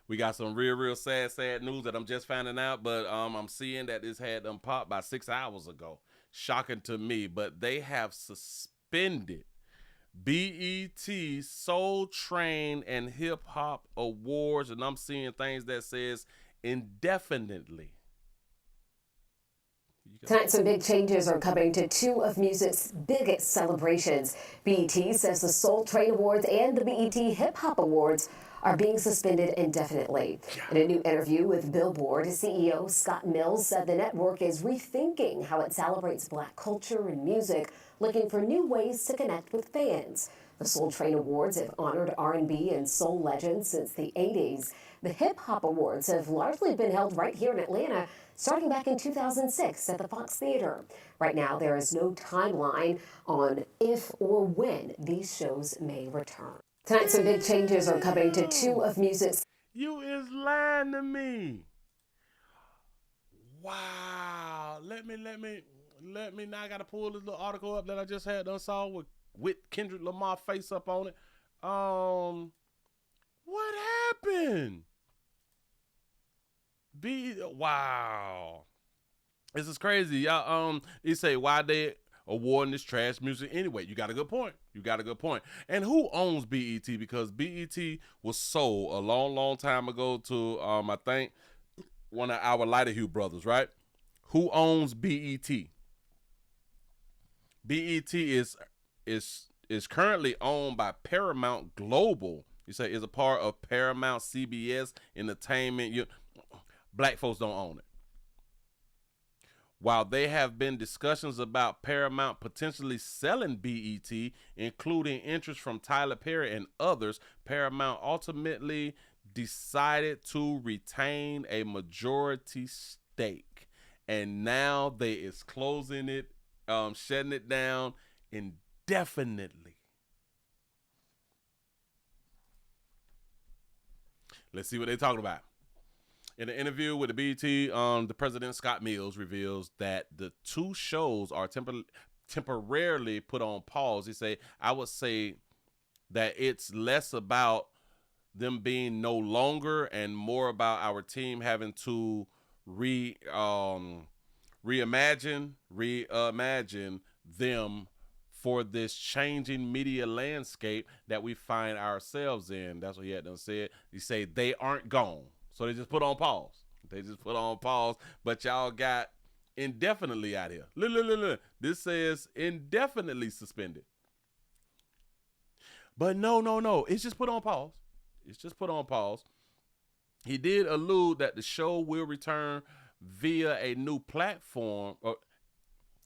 We got some real sad news that I'm just finding out, but I'm seeing that this had them popped by 6 hours ago. Shocking to me, but they have suspended BET Soul Train and Hip Hop Awards, and I'm seeing things that says indefinitely. Tonight, some big changes are coming to two of music's biggest celebrations. BET says the Soul Train Awards and the BET Hip Hop Awards are being suspended indefinitely. In a new interview with Billboard, CEO Scott Mills said the network is rethinking how it celebrates black culture and music, looking for new ways to connect with fans. The Soul Train Awards have honored R&B and soul legends since the 80s. The Hip Hop Awards have largely been held right here in Atlanta, starting back in 2006 at the Fox Theater. Right now, there is no timeline on if or when these shows may return. Tonight, some big changes are coming to two of music's. You is lying to me. Wow. Let me. Now I gotta pull this little article up that I just had done saw with Kendrick Lamar face up on it. What happened? Wow. This is crazy. Y'all, you say why they awarding this trash music anyway. You got a good point. You got a good point. And who owns BET? Because BET was sold a long time ago to I think one of our Lighter Hue brothers, right? Who owns BET? BET is currently owned by Paramount Global. You say is a part of Paramount CBS Entertainment. Black folks don't own it. While there have been discussions about Paramount potentially selling BET, including interest from Tyler Perry and others, Paramount ultimately decided to retain a majority stake. And now they is closing it, shutting it down indefinitely. Let's see what they're talking about. In an interview with the BET, the president Scott Mills reveals that the two shows are temporarily put on pause. He say, "I would say that it's less about them being no longer and more about our team having to reimagine them for this changing media landscape that we find ourselves in." That's what he had done said. He say they aren't gone. So they just put on pause. They just put on pause. But y'all got indefinitely out here. Look. This says indefinitely suspended. But no. It's just put on pause. It's just put on pause. He did allude that the show will return via a new platform or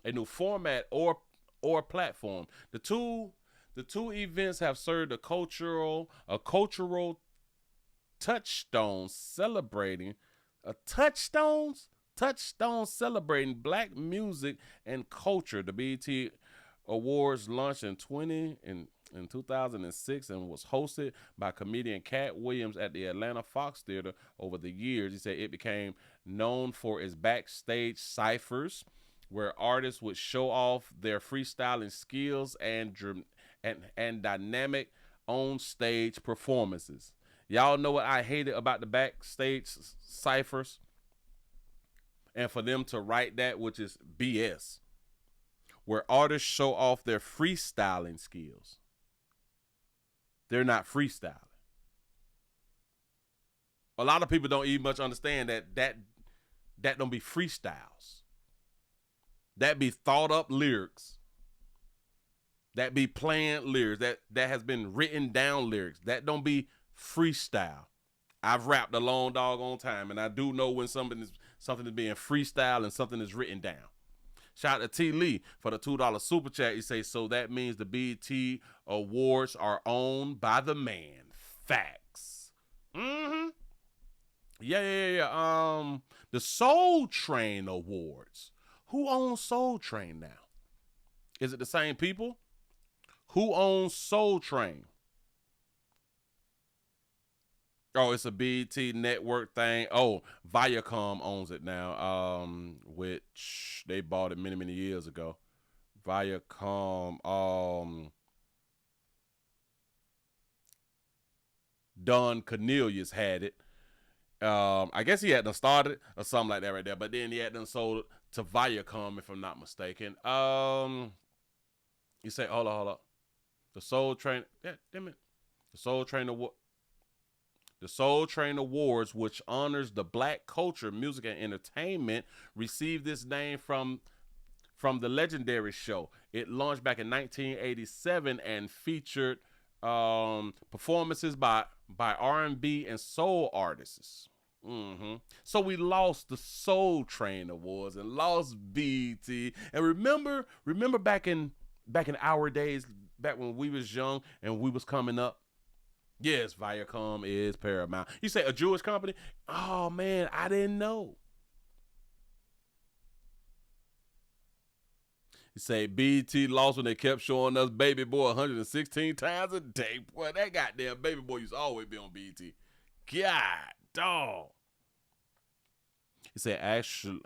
a new format or platform. The two events have served a cultural touchstone celebrating touchstone celebrating black music and culture. The BET Awards launched in 2006 and was hosted by comedian Cat Williams at the Atlanta Fox Theater. Over the years, he said it became known for its backstage ciphers, where artists would show off their freestyling skills and dynamic on stage performances. Y'all know what I hated about the backstage ciphers? And for them to write that, which is BS, where artists show off their freestyling skills. They're not freestyling. A lot of people don't even much understand that don't be freestyles. That be thought up lyrics. That be planned lyrics. That has been written down lyrics. That don't be freestyle. I've rapped a long doggone time, and I do know when something is being freestyle and something is written down. Shout out to T. Lee for the $2 super chat. He says, so that means the BET Awards are owned by the man. Facts. Mm-hmm. Yeah. The Soul Train Awards. Who owns Soul Train now? Is it the same people? Who owns Soul Train? Oh, it's a BET network thing. Oh, Viacom owns it now, which they bought it many years ago. Viacom, Don Cornelius had it. I guess he had done started or something like that right there, but then he had done sold to Viacom, if I'm not mistaken. You say, hold up. The Soul Train, yeah, damn it. The Soul Train Award. The Soul Train Awards, which honors the black culture, music, and entertainment, received this name from the legendary show. It launched back in 1987 and featured performances by R&B and soul artists. So we lost the Soul Train Awards and lost BET. And remember back in our days, back when we was young and we was coming up. Yes, Viacom is Paramount. You say a Jewish company? Oh man, I didn't know. You say BT lost when they kept showing us Baby Boy 116 times a day. Boy, that goddamn Baby Boy used to always be on BT. God, dog. He said actually,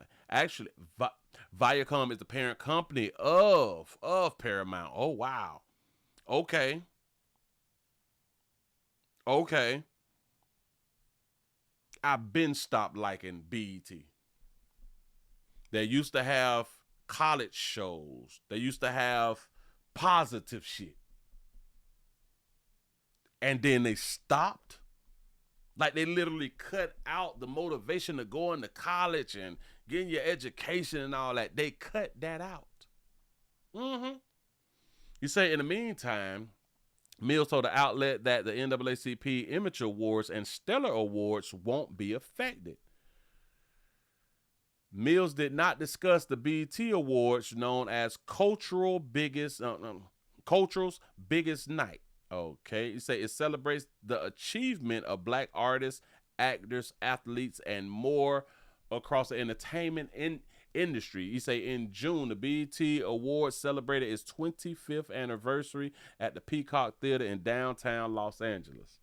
Viacom is the parent company of Paramount. Oh wow. Okay. I've been stopped liking BET. They used to have college shows. They used to have positive shit. And then they stopped. Like they literally cut out the motivation to going to college and getting your education and all that. They cut that out. You say in the meantime, Mills told the outlet that the NAACP Image Awards and Stellar Awards won't be affected. Mills did not discuss the BET Awards, known as Cultural's biggest night. Okay, you say it celebrates the achievement of black artists, actors, athletes, and more across the entertainment industry. You say in June, the BET Awards celebrated its 25th anniversary at the Peacock Theater in downtown Los Angeles.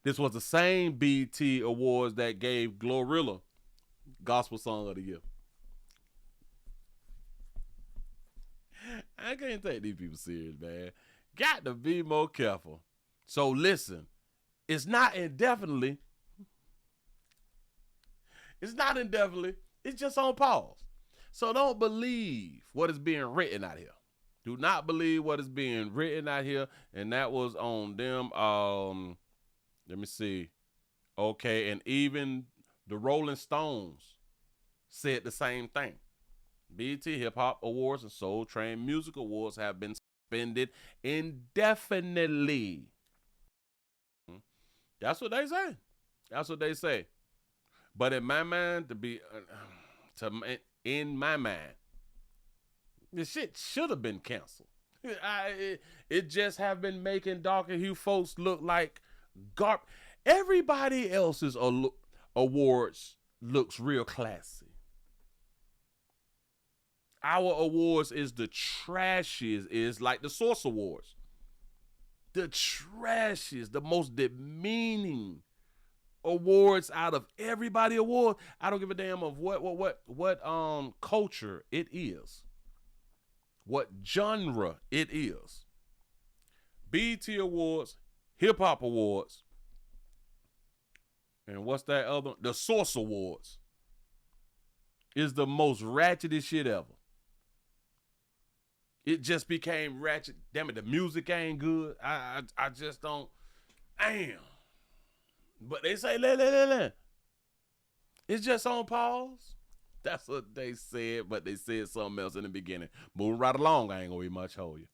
This was the same BET Awards that gave Glorilla Gospel Song of the Year. I can't take these people serious, man. Got to be more careful. So listen, it's not indefinitely. It's not indefinitely. It's just on pause. So don't believe what is being written out here. Do not believe what is being written out here. And that was on them. Let me see. Okay, and even the Rolling Stones said the same thing. BET Hip Hop Awards and Soul Train Music Awards have been suspended indefinitely. That's what they say. That's what they say. But in my mind, in my mind, this shit should have been canceled. It just have been making darker hue folks look like garbage. Everybody else's awards looks real classy. Our awards is the trashiest, is like the Source Awards. The trashiest, the most demeaning awards out of everybody award. I don't give a damn of what culture it is. What genre it is. BET Awards, Hip Hop Awards, and what's that other? The Source Awards is the most ratchetest shit ever. It just became ratchet. Damn it, the music ain't good. I just don't. Damn. But they say, it's just on pause. That's what they said, but they said something else in the beginning. Moving right along, I ain't gonna be much hold you.